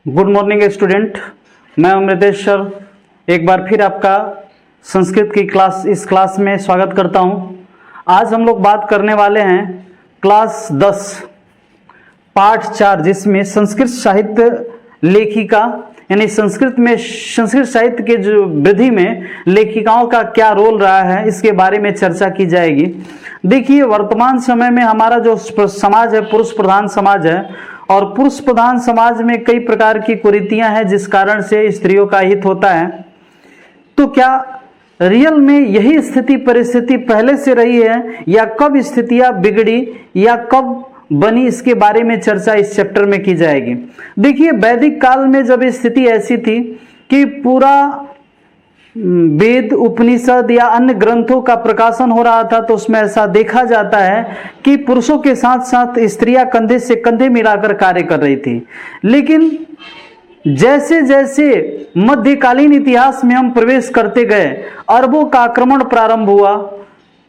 Good morning student, मैं Amritesh sir एक बार फिर आपका संस्कृत की इस क्लास में स्वागत करता हूं। आज हम लोग बात करने वाले हैं क्लास 10 पाठ 4, जिसमें संस्कृत साहित्य लेखिका यानी संस्कृत साहित्य के जो वृद्धि में लेखिकाओं का क्या रोल रहा है, इसके बारे में चर्चा की जाएगी। देखिए, वर्तमान समय में हमारा जो समाज है पुरुष प्रधान समाज है, और पुरुष प्रधान समाज में कई प्रकार की कुरीतियां हैं जिस कारण से स्त्रियों का हित होता है। तो क्या रियल में यही स्थिति परिस्थिति पहले से रही है, या कब स्थितियां बिगड़ी या कब बनी, इसके बारे में चर्चा इस चैप्टर में की जाएगी। देखिए, वैदिक काल में जब स्थिति ऐसी थी कि पूरा वेद उपनिषद या अन्य ग्रंथों का प्रकाशन हो रहा था, तो उसमें ऐसा देखा जाता है कि पुरुषों के साथ साथ स्त्रियां कंधे से कंधे मिलाकर कार्य कर रही थी। लेकिन जैसे जैसे मध्यकालीन इतिहास में हम प्रवेश करते गए, अरबों का आक्रमण प्रारंभ हुआ,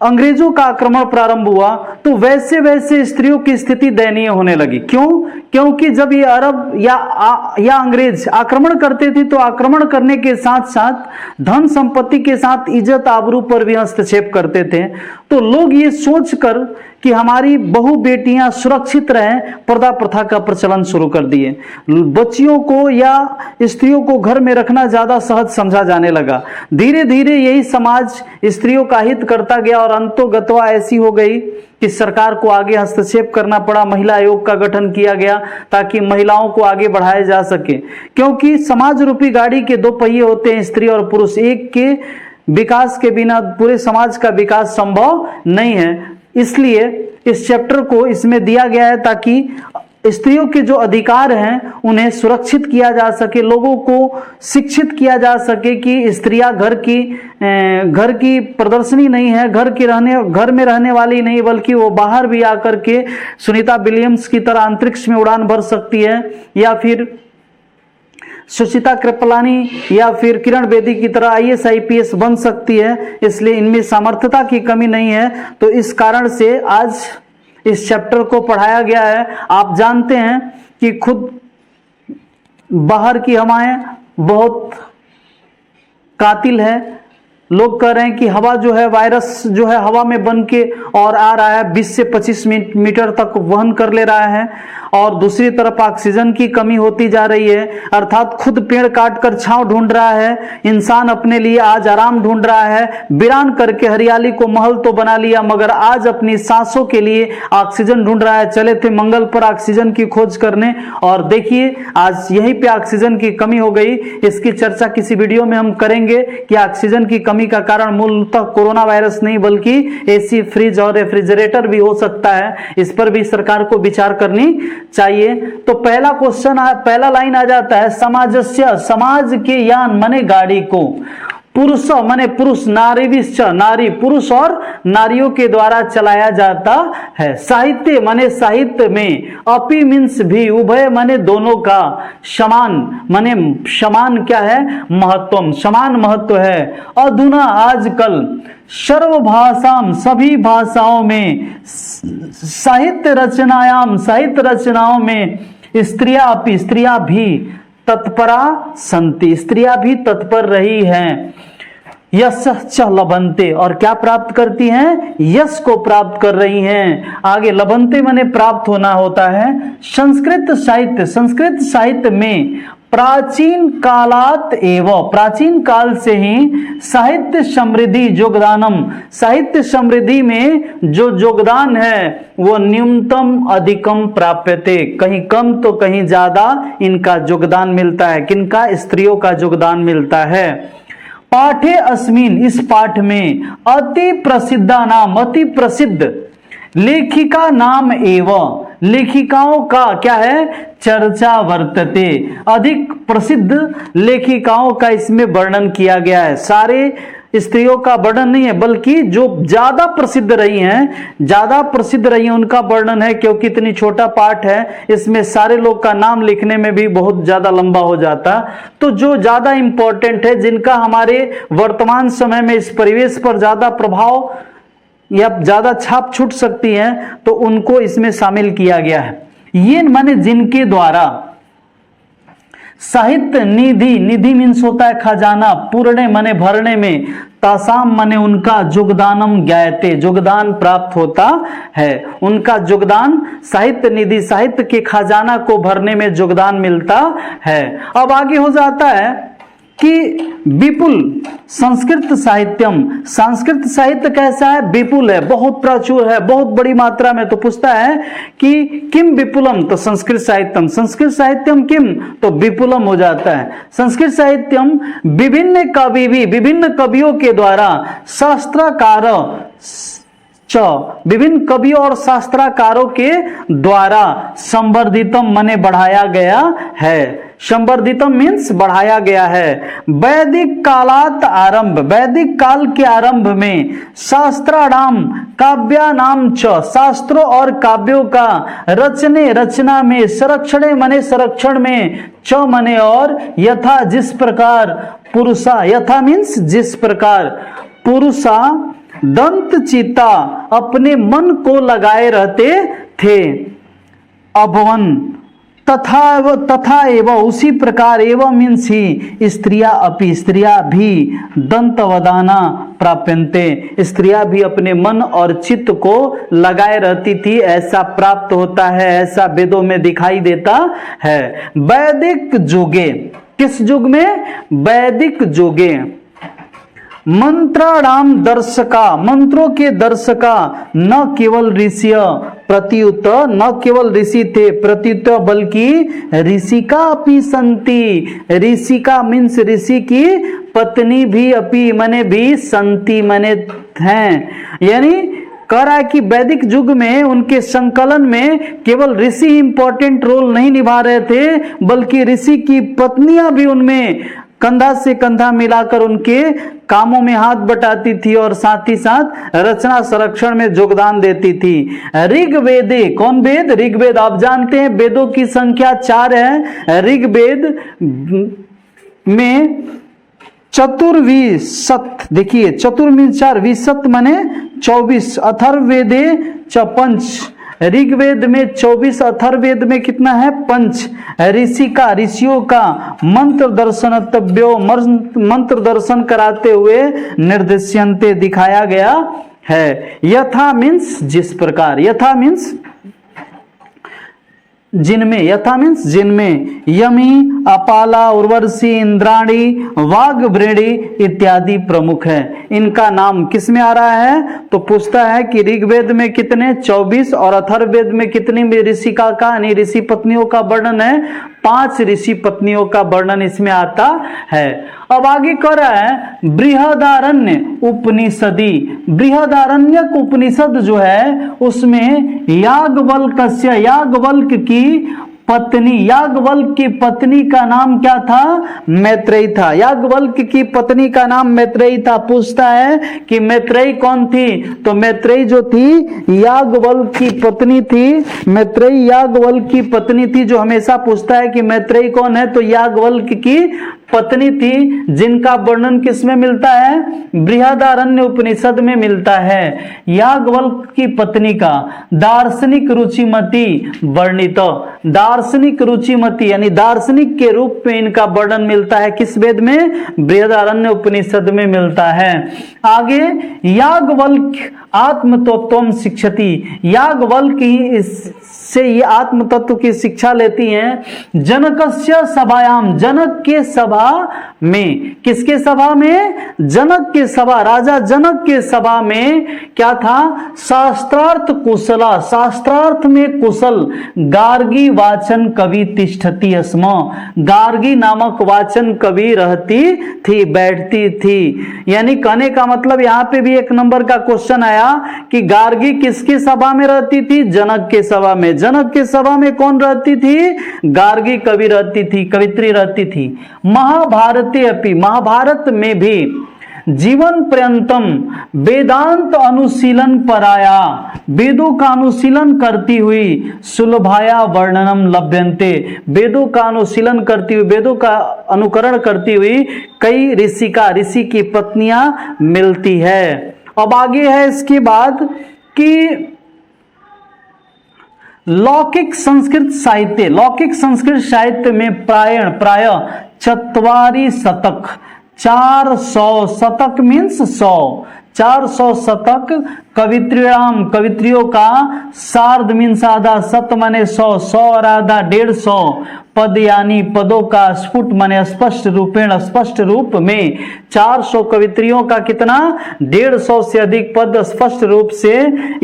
अंग्रेजों का आक्रमण प्रारंभ हुआ, तो वैसे वैसे स्त्रियों की स्थिति दयनीय होने लगी। क्यों? क्योंकि जब ये अरब या अंग्रेज आक्रमण करते थे, तो आक्रमण करने के साथ साथ धन संपत्ति के साथ इज्जत आबरू पर भी हस्तक्षेप करते थे। तो लोग ये सोचकर कि हमारी बहु बेटियां सुरक्षित रहें, पर्दा प्रथा का प्रचलन शुरू कर दिए। बच्चियों को या स्त्रियों को घर में रखना ज्यादा सहज समझा जाने लगा। धीरे धीरे यही समाज स्त्रियों का हित करता गया, और अंतोगत्वा ऐसी हो गई कि सरकार को आगे हस्तक्षेप करना पड़ा। महिला आयोग का गठन किया गया ताकि महिलाओं को आगे बढ़ाया जा सके, क्योंकि समाज रूपी गाड़ी के दो पहिए होते हैं, स्त्री और पुरुष। एक के विकास के बिना पूरे समाज का विकास संभव नहीं है। इसलिए इस चैप्टर को इसमें दिया गया है ताकि स्त्रियों के जो अधिकार हैं उन्हें सुरक्षित किया जा सके, लोगों को शिक्षित किया जा सके कि स्त्रियां घर की प्रदर्शनी नहीं है, घर में रहने वाली नहीं, बल्कि वो बाहर भी आकर के सुनीता विलियम्स की तरह अंतरिक्ष में उड़ान भर सकती है, या फिर सुचिता कृपलानी या फिर किरण बेदी की तरह IAS IPS बन सकती है। इसलिए इनमें सामर्थ्यता की कमी नहीं है। तो इस कारण से आज इस चैप्टर को पढ़ाया गया है। आप जानते हैं कि खुद बाहर की हवाएं बहुत कातिल है। लोग कह रहे हैं कि हवा जो है, वायरस जो है हवा में बन के और आ रहा है, 20 से 25 मीटर तक वहन कर ले रहा है, और दूसरी तरफ ऑक्सीजन की कमी होती जा रही है। अर्थात खुद पेड़ काटकर छांव ढूंढ रहा है, इंसान अपने लिए आज आराम ढूंढ रहा है। वीरान करके हरियाली को महल तो बना लिया, मगर आज अपनी सांसों के लिए ऑक्सीजन ढूंढ रहा है। चले थे मंगल पर ऑक्सीजन की खोज करने, और देखिए आज यहीं पे ऑक्सीजन की कमी हो गई। इसकी चर्चा किसी वीडियो में हम करेंगे कि ऑक्सीजन की कमी का कारण मूलतः कोरोना वायरस नहीं, बल्कि AC, फ्रिज और रेफ्रिजरेटर भी हो सकता है। इस पर भी सरकार को विचार करनी चाहिए। तो पहला क्वेश्चन, पहला लाइन आ जाता है, समाजस्य, समाज के यान मने गाड़ी को, पुरुष मने पुरुष, नारीविश्च, नारी पुरुष और नारियों के द्वारा चलाया जाता है। साहित्य मने साहित्य में, अपि मीन्स भी, उभय मने दोनों का, समान मने समान क्या है, महत्वम, समान महत्व है। अधुना आजकल सर्वभाषाम, सभी भाषाओं में, साहित्य रचनाओं में स्त्रियां भी तत्परा संति, स्त्रियां भी तत्पर रही हैं। यश च लभन्ते, और क्या प्राप्त करती हैं, यश को प्राप्त कर रही हैं। आगे लभन्ते माने प्राप्त होना होता है। संस्कृत साहित्य में प्राचीन कालात एवं, प्राचीन काल से ही साहित्य समृद्धि योगदानम, साहित्य समृद्धि में जो योगदान है वो न्यूनतम अधिकम प्राप्यते, कहीं कम तो कहीं ज्यादा इनका योगदान मिलता है। किनका? स्त्रियों का योगदान मिलता है। पाठे अस्मिन, इस पाठ में, अति प्रसिद्धा नाम, अति प्रसिद्ध लेखिका नाम एवं, लेखिकाओं का क्या है, चर्चा वर्तते, अधिक प्रसिद्ध लेखिकाओं का इसमें वर्णन किया गया है। सारे स्त्रियों का वर्णन नहीं है, बल्कि जो ज्यादा प्रसिद्ध रही हैं उनका वर्णन है। क्योंकि इतनी छोटा पाठ है, इसमें सारे लोग का नाम लिखने में भी बहुत ज्यादा लंबा हो जाता। तो जो ज्यादा इंपॉर्टेंट है, जिनका हमारे वर्तमान समय में इस परिवेश पर ज्यादा प्रभाव या ज्यादा छाप छूट सकती है, तो उनको इसमें शामिल किया गया है। ये माने जिनके द्वारा साहित्य निधि, निधि मीन्स होता है खजाना, पूर्णे मने भरने में, तासाम मने उनका, योगदानम ज्ञायते योगदान प्राप्त होता है, उनका योगदान, साहित्य निधि साहित्य के खजाना को भरने में योगदान मिलता है। अब आगे हो जाता है कि विपुल संस्कृत साहित्यम, संस्कृत साहित्य कैसा है, विपुल है, बहुत प्रचुर है, बहुत बड़ी मात्रा में। तो पूछता है कि किम विपुलम, तो संस्कृत साहित्यम, संस्कृत साहित्यम किम, तो विपुलम हो जाता है। संस्कृत साहित्यम विभिन्न कवि भी, विभिन्न कवियों के द्वारा, शास्त्रकार विभिन्न कवियों और शास्त्रकारों के द्वारा संवर्धितम मने बढ़ाया गया है, संवर्धितम मीन्स बढ़ाया गया है। वैदिक कालात आरंभ, वैदिक काल के आरंभ में, शास्त्राणाम काव्यानाम च, शास्त्रों और काव्यों का, रचने रचना में, संरक्षणे मने संरक्षण में, च मने और, यथा जिस प्रकार, पुरुषा यथा मीन्स जिस प्रकार, पुरुषा दंत चिता अपने मन को लगाए रहते थे, अभवन तथा एवं उसी प्रकार, एवं मीन्स ही, स्त्रियां अपि स्त्रियां भी, दंतवदाना प्राप्यन्ते स्त्रियां भी अपने मन और चित्त को लगाए रहती थी, ऐसा प्राप्त होता है, ऐसा वेदों में दिखाई देता है। वैदिक युगे, किस युग में, वैदिक युगे, मंत्राणाम दर्शका, मंत्रों के दर्शका, न केवल ऋषि प्रत्युत, न केवल ऋषि थे प्रत्युत, बल्कि ऋषिका अपि संति, ऋषिका मीन्स ऋषि की पत्नी भी, अपि मने भी, संति मने हैं। यानी कह रहा है कि वैदिक युग में उनके संकलन में केवल ऋषि इंपॉर्टेंट रोल नहीं निभा रहे थे, बल्कि ऋषि की पत्नियां भी उनमें कंधा से कंधा मिलाकर उनके कामों में हाथ बटाती थी और साथ ही साथ रचना संरक्षण में योगदान देती थी। ऋग्वेदे, कौन वेद, ऋग्वेद, आप जानते हैं वेदों की संख्या 4 है। ऋग्वेद में चतुर्विशत, देखिए चतुर्विंशत, विशत माने 24, अथर्ववेदे पंच, ऋग्वेद में 24, अथर्ववेद में कितना है, 5। ऋषि का, ऋषियों का, मंत्र दर्शनतव्यो, मंत्र दर्शन कराते हुए, निर्देश्यन्ते दिखाया गया है। यथा मीन्स जिस प्रकार, यथा मीन्स जिनमें, यथा मीन्स जिनमें, यमी, अपाला, उर्वशी, इंद्राणी, वाग्भृणी इत्यादि प्रमुख है। इनका नाम किस में आ रहा है, तो पूछता है कि ऋग्वेद में कितने, 24, और अथर्ववेद में कितनी ऋषिका का यानी ऋषि पत्नियों का वर्णन है, 5 ऋषि पत्नियों का वर्णन इसमें आता है। अब आगे कह रहा है बृहदारण्य उपनिषदि, बृहदारण्यक उपनिषद जो है उसमें याज्ञवल्क्य, याज्ञवल्क्य की पत्नी, याज्ञवल्क्य की पत्नी का नाम क्या था, मैत्रेयी था। याज्ञवल्क्य की पत्नी का नाम मैत्रेयी था। पूछता है कि मैत्रेयी कौन थी, तो मैत्रेयी जो थी याज्ञवल्क्य की पत्नी थी, मैत्रेयी याज्ञवल्क्य की पत्नी थी। जो हमेशा पूछता है कि मैत्रेयी कौन है, तो याज्ञवल्क्य की पत्नी थी, जिनका वर्णन किसमें मिलता है, बृहदारण्य उपनिषद में मिलता है। याज्ञवल्क्य की पत्नी का दार्शनिक रुचिमती वर्णित, दार्शनिक रुचिमती यानी दार्शनिक के रूप में इनका वर्णन मिलता है, किस वेद में, बृहदारण्य उपनिषद में मिलता है। आगे याज्ञवल्क्य आत्मतत्वम शिक्षति, याज्ञवल्क्य से ये आत्म तत्व की शिक्षा लेती हैं। जनकस्य सभायाम, जनक के सभा में, किसके सभा में, जनक के सभा, राजा जनक के सभा में क्या था, शास्त्रार्थ कुशला, शास्त्रार्थ में कुशल, गार्गी वाचन कवि तिष्ठति स्म, गार्गी नामक वाचन कवि रहती थी, बैठती थी। यानी कहने का मतलब यहाँ पे भी 1 नंबर का क्वेश्चन आया कि गार्गी किसकी सभा में रहती थी, जनक के सभा में। जनक के सभा में कौन रहती थी, गार्गी कवि रहती थी, कवित्री रहती थी। महाभारते अपि, महाभारत में भी जीवन पर्यंतम वेदांत अनुशीलन पराया, वेदों का अनुशीलन करती हुई, सुलभाया वर्णनम लभ्यन्ते, वेदों का अनुशीलन करती हुई, वेदों का अनुकरण करती हुई कई ऋषि की पत्नियां मिलती है। अब आगे है इसके बाद कि लौकिक संस्कृत साहित्य में प्राय 4 शतक, 400 शतक मीन्स 100, 400 शतक कवित्रियों का सार्ध मीन्स आधा, शत माने 100, 100 और आधा 150 पद यानी पदों का स्फुट माने स्पष्ट रूपेण स्पष्ट रूप में 400 कवित्रियों का कितना 150 से अधिक पद स्पष्ट रूप से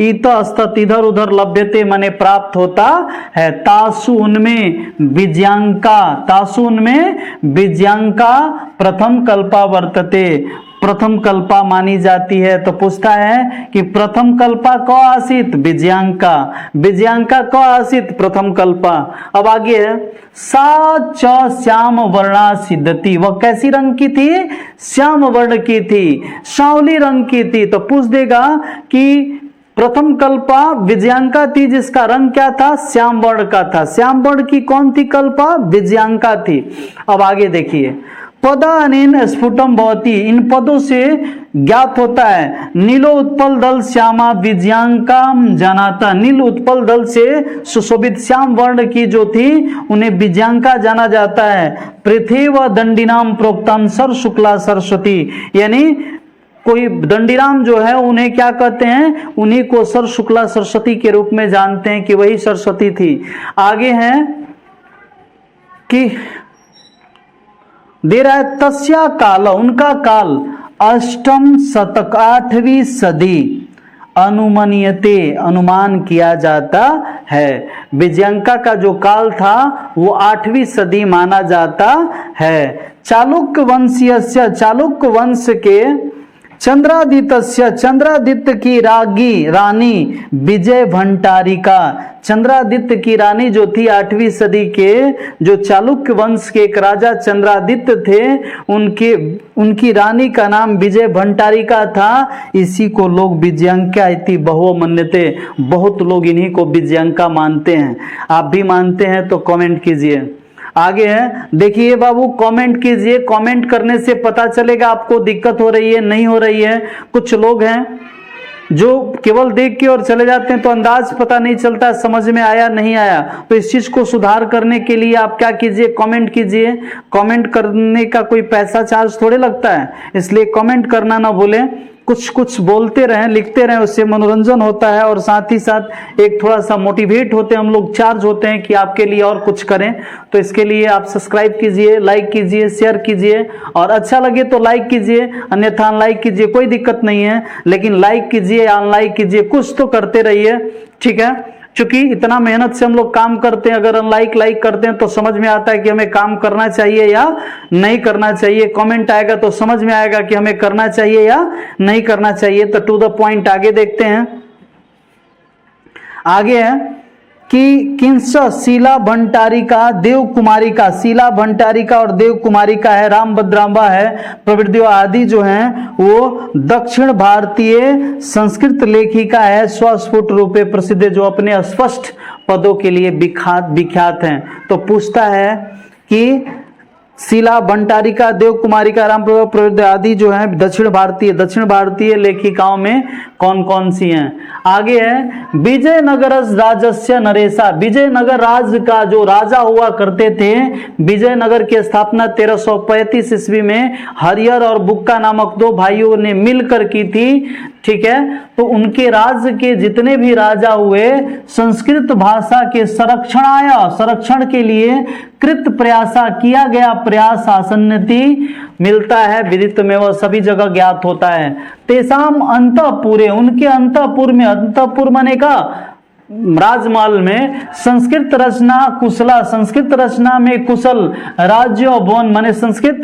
इत अस्तत इधर उधर लभ्यते माने प्राप्त होता है। तासु उनमें विज्ञांका प्रथम कल्पा वर्तते, प्रथम कल्पा मानी जाती है। तो पूछता है कि प्रथम कल्पा को आसित विज्ञांका को आसित प्रथम कल्पा। अब आगे है सा च श्याम वर्णा सिद्धति, वह कैसी रंग की थी, श्याम वर्ण की थी, सांवली रंग की थी। तो पूछ देगा कि प्रथम कल्पा विज्ञांका थी जिसका रंग क्या था, श्याम वर्ण का था। श्याम वर्ण की कौन थी कल्पा, विज्ञांका थी। अब आगे देखिए पदानेन स्फुटम भवति, इन पदों से ज्ञात होता है नीलो उत्पल दल श्यामा विज्ञांकाम जानाता, नील उत्पल दल से सुशोभित श्याम वर्ण की जो थी उन्हें विज्ञांका जाना जाता है। पृथ्वी व दंडिनाम प्रोक्तम सर शुक्ला सरस्वती, यानी कोई दंडीराम जो है उन्हें क्या कहते हैं, उन्हीं को सर शुक्ला सरस्वती के रूप में जानते हैं कि वही सरस्वती थी। आगे है कि दे रहा है तस्या काल, उनका काल अष्टम शतक 8वीं सदी अनुमानियते, अनुमान किया जाता है। विज्ञांका का जो काल था वो 8वीं सदी माना जाता है। चालुक्य वंश के चंद्रादित्य की रानी विजय भंडारिका, चंद्रादित्य की रानी जो थी 8वीं सदी के जो चालुक्य वंश के एक राजा चंद्रादित्य थे उनकी रानी का नाम विजय भंडारिका था। इसी को लोग विज्ञांका इति बहु मन्यते, बहुत लोग इन्हीं को विज्ञांका मानते हैं। आप भी मानते हैं तो कमेंट कीजिए। आगे है देखिए बाबू, कमेंट कीजिए, कमेंट करने से पता चलेगा आपको दिक्कत हो रही है नहीं हो रही है। कुछ लोग हैं जो केवल देख के और चले जाते हैं तो अंदाज पता नहीं चलता समझ में आया नहीं आया। तो इस चीज को सुधार करने के लिए आप क्या कीजिए, कमेंट कीजिए। कमेंट करने का कोई पैसा चार्ज थोड़े लगता है, इसलिए कमेंट करना ना भूलें। कुछ बोलते रहें, लिखते रहें, उससे मनोरंजन होता है और साथ ही साथ एक थोड़ा सा मोटिवेट होते हैं हम लोग, चार्ज होते हैं कि आपके लिए और कुछ करें। तो इसके लिए आप सब्सक्राइब कीजिए, लाइक कीजिए, शेयर कीजिए और अच्छा लगे तो लाइक कीजिए, अन्यथा अनलाइक कीजिए, कोई दिक्कत नहीं है। लेकिन लाइक कीजिए या अनलाइक कीजिए, कुछ तो करते रहिए, ठीक है। क्योंकि इतना मेहनत से हम लोग काम करते हैं, अगर अनलाइक लाइक करते हैं तो समझ में आता है कि हमें काम करना चाहिए या नहीं करना चाहिए। कमेंट आएगा तो समझ में आएगा कि हमें करना चाहिए या नहीं करना चाहिए। तो टू द पॉइंट आगे देखते हैं। आगे है कि किंस शीला भंडारिका देव कुमारिका, शीला भंडारिका और देव कुमारिका है, राम भद्रांबा है, प्रवृत्ति आदि जो हैं वो दक्षिण भारतीय संस्कृत लेखिका है, स्वस्फुट रूपे प्रसिद्ध, जो अपने स्पष्ट पदों के लिए विख्यात हैं। तो पूछता है कि शीला भंडारिका, देव कुमारिका, राम प्रवृत्ति आदि जो है दक्षिण भारतीय लेखिकाओं में कौन कौन सी हैं। आगे है विजयनगर राजस्य नरेशा, विजयनगर राज का जो राजा हुआ करते थे, विजयनगर की स्थापना 1335 ईस्वी में हरिहर और बुक्का नामक 2 भाइयों ने मिलकर की थी, ठीक है। तो उनके राज्य के जितने भी राजा हुए संस्कृत भाषा के संरक्षण के लिए कृत प्रयासा किया गया प्रयास आसन्नति मिलता है, विदित में वह सभी जगह ज्ञात होता है। तेसाम अंतःपुरे, उनके अंतःपुर में, अंतःपुर माने का राजमहल में संस्कृत रचना में कुशल राज्य भवन माने संस्कृत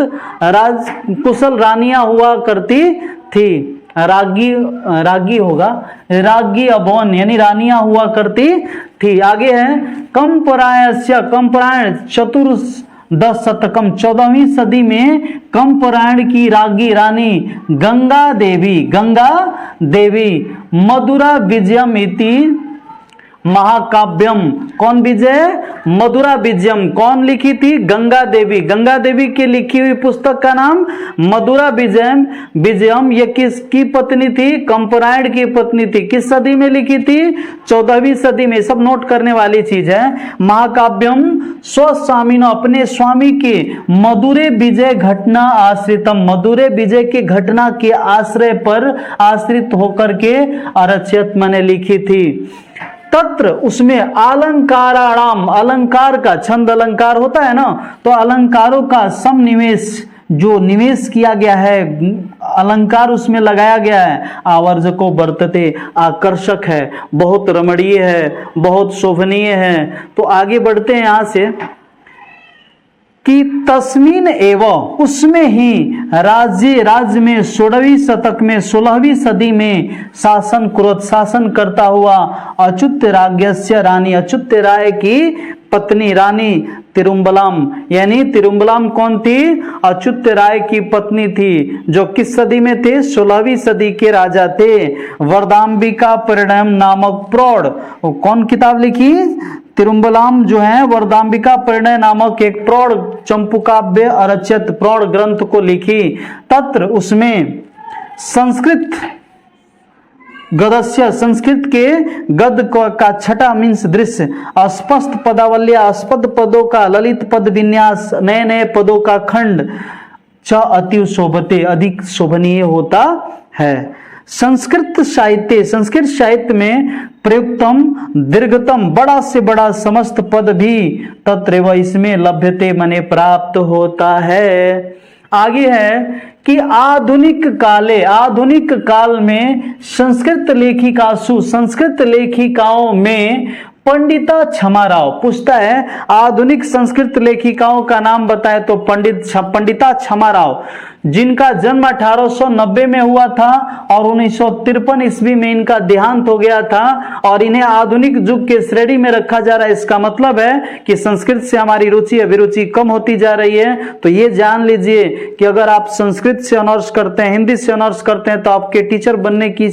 कुशल रानियां हुआ करती थी। राज्ञी अभवन यानी रानियां हुआ करती थी। आगे है कंपरायण चतुर्दश शतकम, 14वीं सदी में कंपरायण की रानी गंगा देवी मधुरा विजयम इति महाकाव्यम। कौन विजय? मधुरा विजयम। कौन लिखी थी? गंगा देवी। गंगा देवी की लिखी हुई पुस्तक का नाम मधुरा विजयम। विजयम ये किसकी पत्नी थी? कंपरायण की पत्नी थी। किस सदी में लिखी थी? 14वीं सदी में। सब नोट करने वाली चीज है। महाकाव्यम स्वस्वामिनो अपने स्वामी के मधुरे विजय घटना आश्रितम, मधुरे विजय के घटना के आश्रय पर आश्रित होकर के अरचित मैंने लिखी थी। तत्र उसमें अलंकाराणाम, अलंकार का छंद अलंकार होता है ना, तो अलंकारों का समनिवेश जो निवेश किया गया है, अलंकार उसमें लगाया गया है, आवर्जको वर्तते आकर्षक है, बहुत रमणीय है, बहुत शोभनीय है। तो आगे बढ़ते हैं यहां से कि तस्मीन एवं उसमें ही राज्य में 16वीं शतक में 16वीं सदी में शासन क्रोध शासन करता हुआ अच्युत राज्ञस्य रानी, अच्युत राय की पत्नी रानी तिरुम्बलाम, यानी तिरुम्बलाम कौन थी? अच्युत राय की पत्नी थी, जो किस सदी में थे? 16वीं सदी के राजा थे। वरदाम्बिका परिणय नामक प्रौढ़, कौन किताब लिखी? तिरुम्बलाम जो है वरदाम्बिका परिणय नामक एक प्रौढ़ चंपू काव्य अरचित प्रौढ़ ग्रंथ को लिखी। तत्र उसमें संस्कृत गदस्य, संस्कृत के गद का छठा मीन्स दृश्य, अस्पष्ट पदावली, अस्पद पदों का ललित पद विन्यास, नए नए पदों का खंड च अति शोभते अधिक शोभनीय होता है। संस्कृत साहित्य में प्रयुक्तम दीर्घतम बड़ा से बड़ा समस्त पद भी तत्रैव इसमें लभ्यते मने प्राप्त होता है। आगे है कि आधुनिक काल में संस्कृत लेखिकाओं में पंडिता क्षमाराव पूछता है, आधुनिक संस्कृत लेखिकाओं का नाम बताए तो पंडिता क्षमाराव, जिनका जन्म 1890 में हुआ था और 1953 ईस्वी में इनका देहांत हो गया था, और इन्हें आधुनिक युग के श्रेणी में रखा जा रहा है। इसका मतलब है कि संस्कृत से हमारी रुचि अभिरुचि कम होती जा रही है। तो ये जान लीजिए कि अगर आप संस्कृत से ऑनर्स करते हैं, हिंदी से ऑनर्स करते हैं, तो आपके टीचर बनने की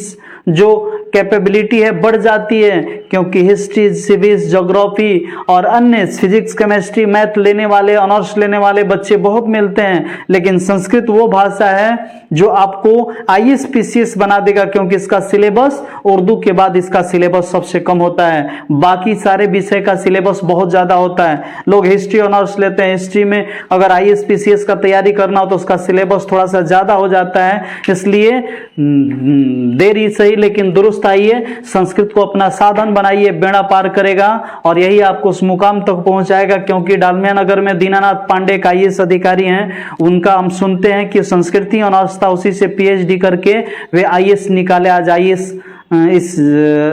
जो कैपेबिलिटी है बढ़ जाती है, क्योंकि हिस्ट्री, सिविक्स, ज्योग्राफी और अन्य फिजिक्स, केमिस्ट्री, मैथ लेने वाले, ऑनर्स लेने वाले बच्चे बहुत मिलते हैं। लेकिन संस्कृत वो भाषा है जो आपको आईएएस पीसीएस बना देगा, क्योंकि इसका सिलेबस उर्दू के बाद इसका सिलेबस सबसे कम होता है। बाकी सारे विषय का सिलेबस बहुत ज्यादा होता है। लोग हिस्ट्री ऑनर्स लेते हैं, हिस्ट्री में अगर आईएएस पीसीएस का तैयारी करना हो तो उसका सिलेबस थोड़ा सा ज्यादा हो जाता है। इसलिए देरी सही लेकिन दुरुस्त आइए, संस्कृत को अपना साधन बनाइए, बेड़ा पार करेगा और यही आपको उस मुकाम तक पहुंचाएगा। क्योंकि डालमिया नगर में दीनानाथ पांडे का आईएएस अधिकारी हैं, उनका हम सुनते हैं कि संस्कृति ऑनर्स था, उसी से पीएचडी करके वे आईएएस निकाले। आज आईएएस इस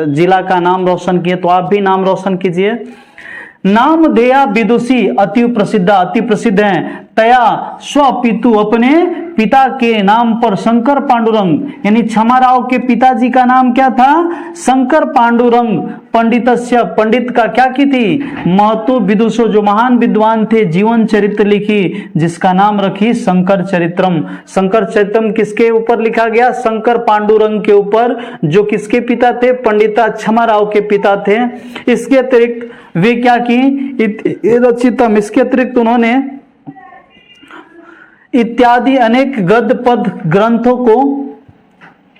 जिला का नाम रोशन किए, तो आप भी नाम रोशन कीजिए। नामधेया विदुषी अति प्रसिद्ध हैं। तया स्वपितु अपने पिता के नाम पर शंकर पांडुरंग, यानी क्षमाराव के पिताजी का नाम क्या था? शंकर पांडुरंग। पंडितस्य पंडित का क्या की थी? महतो विदुषो, जो महान विद्वान थे, जीवन चरित्र लिखी जिसका नाम रखी शंकर चरित्रम। शंकर चरित्रम किसके ऊपर लिखा गया? शंकर पांडुरंग के ऊपर, जो किसके पिता थे? पंडिता क्षमाराव के पिता थे। इसके अतिरिक्त वे क्या की? रचितम, इसके अतिरिक्त उन्होंने इत्यादि अनेक गद्य पद ग्रंथों को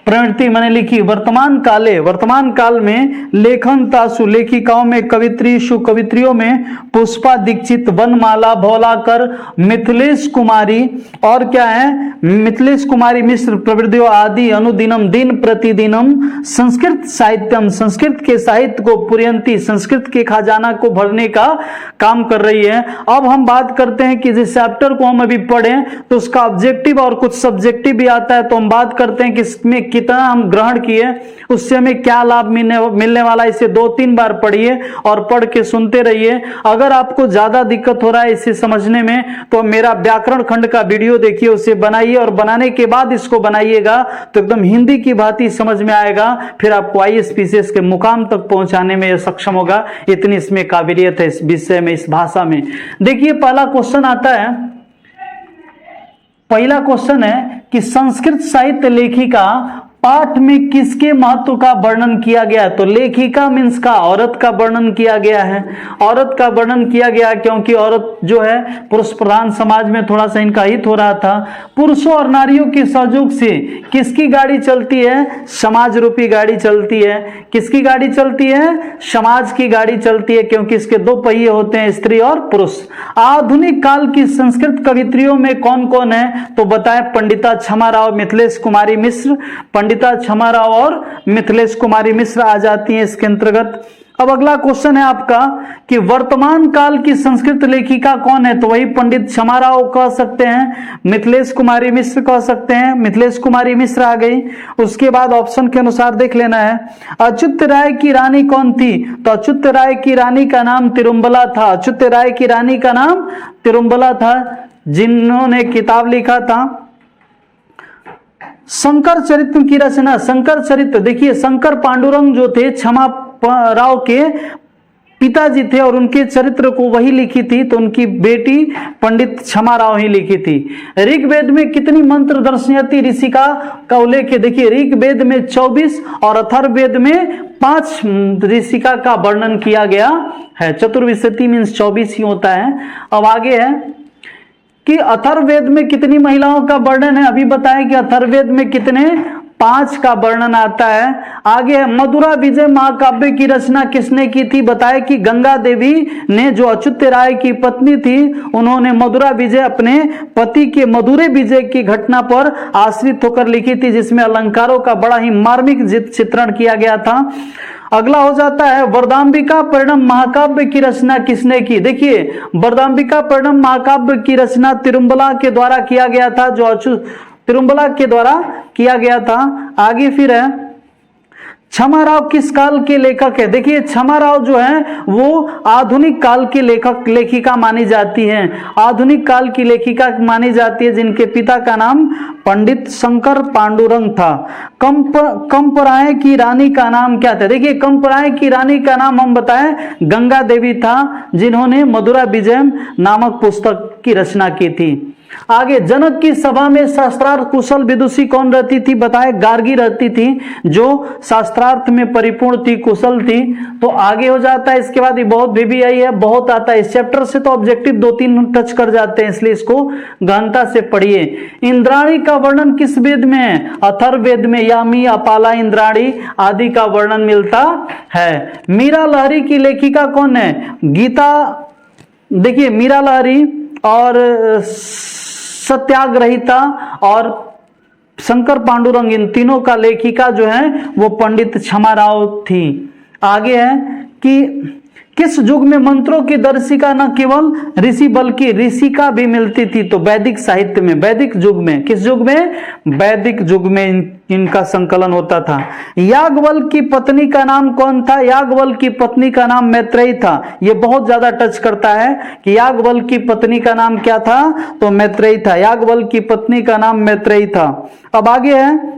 प्रवृत्ति मैंने लिखी। वर्तमान काल में लेखन तासु, लेखिकाओं में कवित्रीषु, कवित्रियों में पुष्पा दीक्षित, वनमाला भौलाकर, मिथिलेश कुमारी और क्या है? मिथिलेश कुमारी मिश्र प्रभृतियों आदि अनुदिनम दिन प्रतिदिनम संस्कृत साहित्यम, संस्कृत के साहित्य को पुरयंती, संस्कृत के खजाना को भरने का काम कर रही है। अब हम बात करते हैं कि जिस चैप्टर को हम अभी पढ़ें तो उसका ऑब्जेक्टिव और कुछ सब्जेक्टिव भी आता है। तो हम बात करते हैं कि इसमें कितना हम ग्रहण किए, उससे हमें क्या लाभ मिलने वाला, इसे 2-3 बार पढ़िए और पढ़ के सुनते रहिए। अगर आपको ज्यादा दिक्कत हो रहा है इसे समझने में तो मेरा व्याकरण खंड का वीडियो देखिए, उसे बनाइए और बनाने के बाद इसको बनाइएगा तो एकदम हिंदी की भांति समझ में आएगा। फिर आपको आईएएस पीसीएस के मुकाम तक पहुंचाने में यह सक्षम होगा। इतनी इसमें काबिलियत है इस विषय में, इस भाषा में। देखिए पहला क्वेश्चन आता है, पहला क्वेश्चन है कि संस्कृत साहित्य लेखिका पाठ में किसके महत्व का वर्णन किया गया है? तो लेखिका मीन्स का औरत का वर्णन किया गया है, औरत का वर्णन किया गया क्योंकि औरत जो है पुरुष प्रधान समाज में थोड़ा सा इनका हित हो रहा था। पुरुषों और नारियों के सहयोग से किसकी गाड़ी चलती है? समाज रूपी गाड़ी चलती है। किसकी गाड़ी चलती है? समाज की गाड़ी चलती है, क्योंकि इसके दो पहिए होते हैं, स्त्री और पुरुष। आधुनिक काल की संस्कृत कवित्रियों में कौन कौन है? तो बताएं, पंडिता क्षमा राव, मिथिलेश कुमारी मिश्र। पंडिता क्षमा राव और मिथिलेश कुमारी मिश्र आ जाती हैं इसके अंतर्गत। अब अगला क्वेश्चन है आपका कि वर्तमान काल की संस्कृत लेखिका कौन है? तो वही पंडित क्षमा राव कह सकते हैं, मिथिलेश कुमारी मिश्र कह सकते हैं। मिथिलेश कुमारी मिश्र आ गई। उसके बाद ऑप्शन के अनुसार देख लेना है। अच्युत राय की रानी कौन थी? तो अच्युत राय की रानी का नाम तिरुमला था। अच्युत राय की रानी का नाम तिरुमला था, जिन्होंने किताब लिखा था शंकर चरित्र की रचना। शंकर चरित्र, देखिए शंकर पांडुरंग जो थे क्षमा राव के पिताजी थे और उनके चरित्र को वही लिखी थी, तो उनकी बेटी पंडित क्षमा राव ही लिखी थी। ऋग्वेद में कितनी मंत्र दर्शयती ऋषिका का उल्लेख है? देखिए ऋग्वेद में 24 और अथर्ववेद में 5 ऋषिका का वर्णन किया गया है। चतुर्विंशति मीन्स 24 ही होता है। अब आगे है कि अथर्ववेद में कितनी महिलाओं का वर्णन है? अभी बताएं कि अथर्ववेद में कितने? 5 का वर्णन आता है। आगे है मधुरा विजय महाकाव्य की रचना किसने की थी? बताएं कि गंगा देवी ने, जो अच्युत राय की पत्नी थी, उन्होंने मधुरा विजय अपने पति के मधुरे विजय की घटना पर आश्रित होकर लिखी थी, जिसमें अलंकारों का बड़ा ही मार्मिक चित्रण किया गया था। अगला हो जाता है वरदाम्बिका परिणम महाकाव्य की रचना किसने की? देखिए वरदाम्बिका परिणम महाकाव्य की रचना तिरुमला के द्वारा किया गया था, जो तिरुमला के द्वारा किया गया था। आगे फिर है क्षमा राव किस काल के लेखक है? देखिए क्षमा राव जो है वो आधुनिक काल की लेखिका मानी जाती हैं। आधुनिक काल की लेखिका मानी जाती है, जिनके पिता का नाम पंडित शंकर पांडुरंग था। कंपराय की रानी का नाम क्या था? देखिए कंपराय की रानी का नाम हम बताएं गंगा देवी था, जिन्होंने मधुरा विजय नामक पुस्तक की रचना की थी। आगे जनक की सभा में शास्त्रार्थ कुशल विदुषी कौन रहती थी? बताए गार्गी रहती थी, जो शास्त्रार्थ में परिपूर्ण थी, कुशल थी। तो आगे हो जाता है इसके बाद, ये बहुत VBI है, बहुत आता है इस चैप्टर से, तो ऑब्जेक्टिव 2-3 टच कर जाते हैं, इसलिए इसको गहनता से पढ़िए। इंद्राणी का वर्णन किस वेद में है? अथर्ववेद में यामी, अपाला, इंद्राणी आदि का वर्णन मिलता है। मीरा लहरी की लेखिका कौन है? गीता। देखिए मीरा लहरी और सत्याग्रहिता और शंकर पांडुरंग, इन तीनों का लेखिका जो है वो पंडित क्षमा राव थी। आगे है कि किस युग में मंत्रों की दर्शिका न केवल ऋषि बल्कि ऋषिका भी मिलती थी? तो वैदिक साहित्य में, वैदिक युग में। किस युग में? वैदिक युग में इनका संकलन होता था। याज्ञवल्क्य की पत्नी का नाम कौन था? याज्ञवल्क्य की पत्नी का नाम मैत्रेयी था। ये बहुत ज्यादा टच करता है कि याज्ञवल्क्य की पत्नी का नाम क्या था? तो मैत्रेयी था। याज्ञवल्क्य की पत्नी का नाम मैत्रेयी था। अब आगे है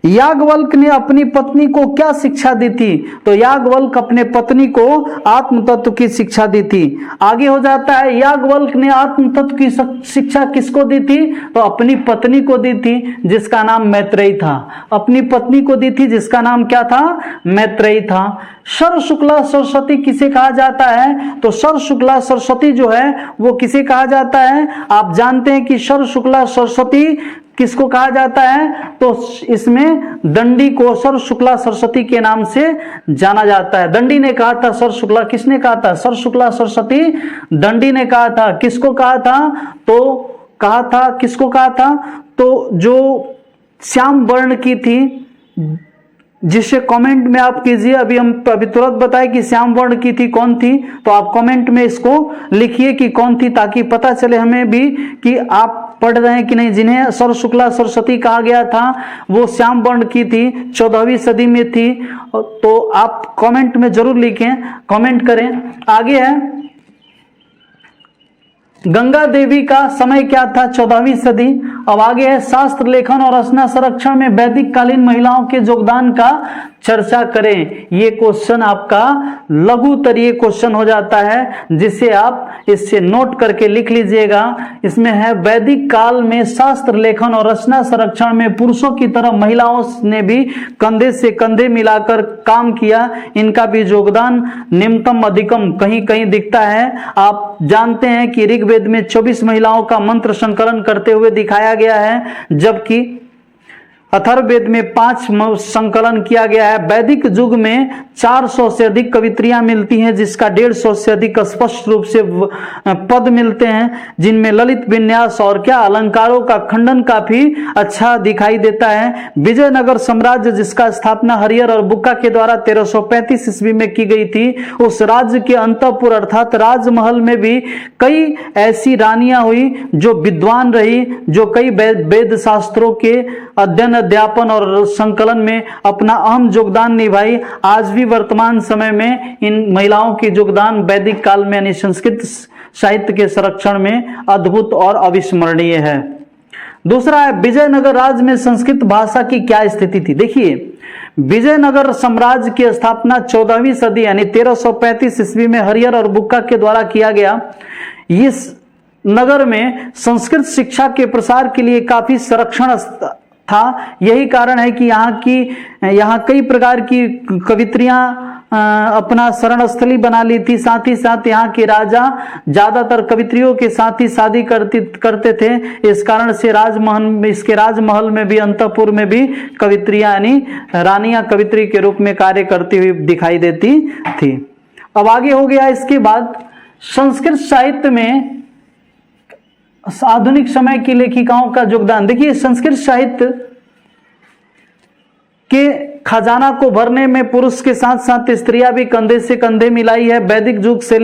याज्ञवल्क्य ने अपनी पत्नी को क्या शिक्षा दी थी? तो याज्ञवल्क्य अपने पत्नी को आत्म तत्व की शिक्षा दी थी। आगे हो जाता है याज्ञवल्क्य ने आत्म तत्व की शिक्षा किसको दी थी? तो अपनी पत्नी को दी थी, जिसका नाम मैत्रेयी था। अपनी पत्नी को दी थी, जिसका नाम क्या था? मैत्रेयी था। शर शुक्ला सरस्वती किसे कहा जाता है? तो शर शुक्ला सरस्वती जो है वो किसे कहा जाता है? आप जानते हैं कि शर शुक्ला सरस्वती किसको कहा जाता है? तो इसमें दंडी को सर शुक्ला सरस्वती के नाम से जाना जाता है। दंडी ने कहा था सर शुक्ला, किसने कहा था? सर शुक्ला सरस्वती दंडी ने कहा था। किसको कहा था? तो कहा था, किसको कहा था? तो जो श्याम वर्ण की थी, जिसे कमेंट में आप कीजिए। हम अभी तुरंत बताएं कि श्याम वर्ण की थी, कौन थी? तो आप कमेंट में इसको लिखिए कि कौन थी, ताकि पता चले हमें भी कि आप पढ़ रहे हैं कि नहीं। जिन्हें सर शुक्ला सरस्वती कहा गया था वो श्याम वर्ण की थी, 14वीं सदी में थी। तो आप कमेंट में जरूर लिखें, कमेंट करें। आगे है गंगा देवी का समय क्या था? 14वीं सदी। अब आगे है शास्त्र लेखन और रचना संरक्षण में वैदिक कालीन महिलाओं के योगदान का चर्चा करें। ये क्वेश्चन आपका लघु तरीय क्वेश्चन हो जाता है, जिसे आप इससे नोट करके लिख लीजिएगा। इसमें है वैदिक काल में शास्त्र लेखन और रचना संरक्षण में पुरुषों की तरह महिलाओं ने भी कंधे से कंधे मिलाकर काम किया। इनका भी योगदान निम्नतम अधिकम कहीं कहीं दिखता है। आप जानते हैं कि ऋग्वेद में 24 महिलाओं का मंत्र संकलन करते हुए दिखाया गया है, जबकि अथर्ववेद में 5 संकलन किया गया है। वैदिक युग में 400 से अधिक कवित्रियां मिलती हैं, जिसका 150 से अधिक स्पष्ट रूप से पद मिलते हैं, जिनमें ललित विन्यास और क्या अलंकारों का खंडन काफी अच्छा दिखाई देता है। विजयनगर साम्राज्य, जिसका स्थापना हरिहर और बुक्का के द्वारा 1335 ईस्वी में की गई थी, उस राज्य के अंतःपुर अर्थात राजमहल में भी कई ऐसी रानियां हुई जो विद्वान रही, जो कई वेद शास्त्रों के अध्ययन अध्यापन और संकलन में अपना अहम योगदान निभाई। आज भी वर्तमान समय में इन महिलाओं के योगदान वैदिक काल में यानी संस्कृत साहित्य के संरक्षण में अद्भुत और अविस्मरणीय है। दूसरा है विजयनगर राज्य में संस्कृत भाषा की क्या स्थिति थी। देखिए, विजयनगर साम्राज्य की स्थापना 14वीं सदी यानी 1335 ईस्वी में हरिहर और बुक्का के द्वारा किया गया। इस नगर में संस्कृत शिक्षा के प्रसार के लिए काफी संरक्षण था। यही कारण है कि यहाँ कई प्रकार की कवित्रियां अपना शरण स्थली बना ली थी। साथ ही साथ यहाँ के राजा ज्यादातर कवित्रियों के साथ ही शादी करते थे। इस कारण से इसके राजमहल में भी अंतःपुर में भी कवित्रियां यानी रानियां कवित्री के रूप में कार्य करती हुई दिखाई देती थी। अब आगे हो गया इसके बाद संस्कृत साहित्य में आधुनिक समय की लेखिकाओं का योगदान। देखिए, संस्कृत साहित्य के खजाना को भरने में पुरुष के साथ साथ स्त्रियां भी कंधे से कंधे मिलाई है। वैदिक युग से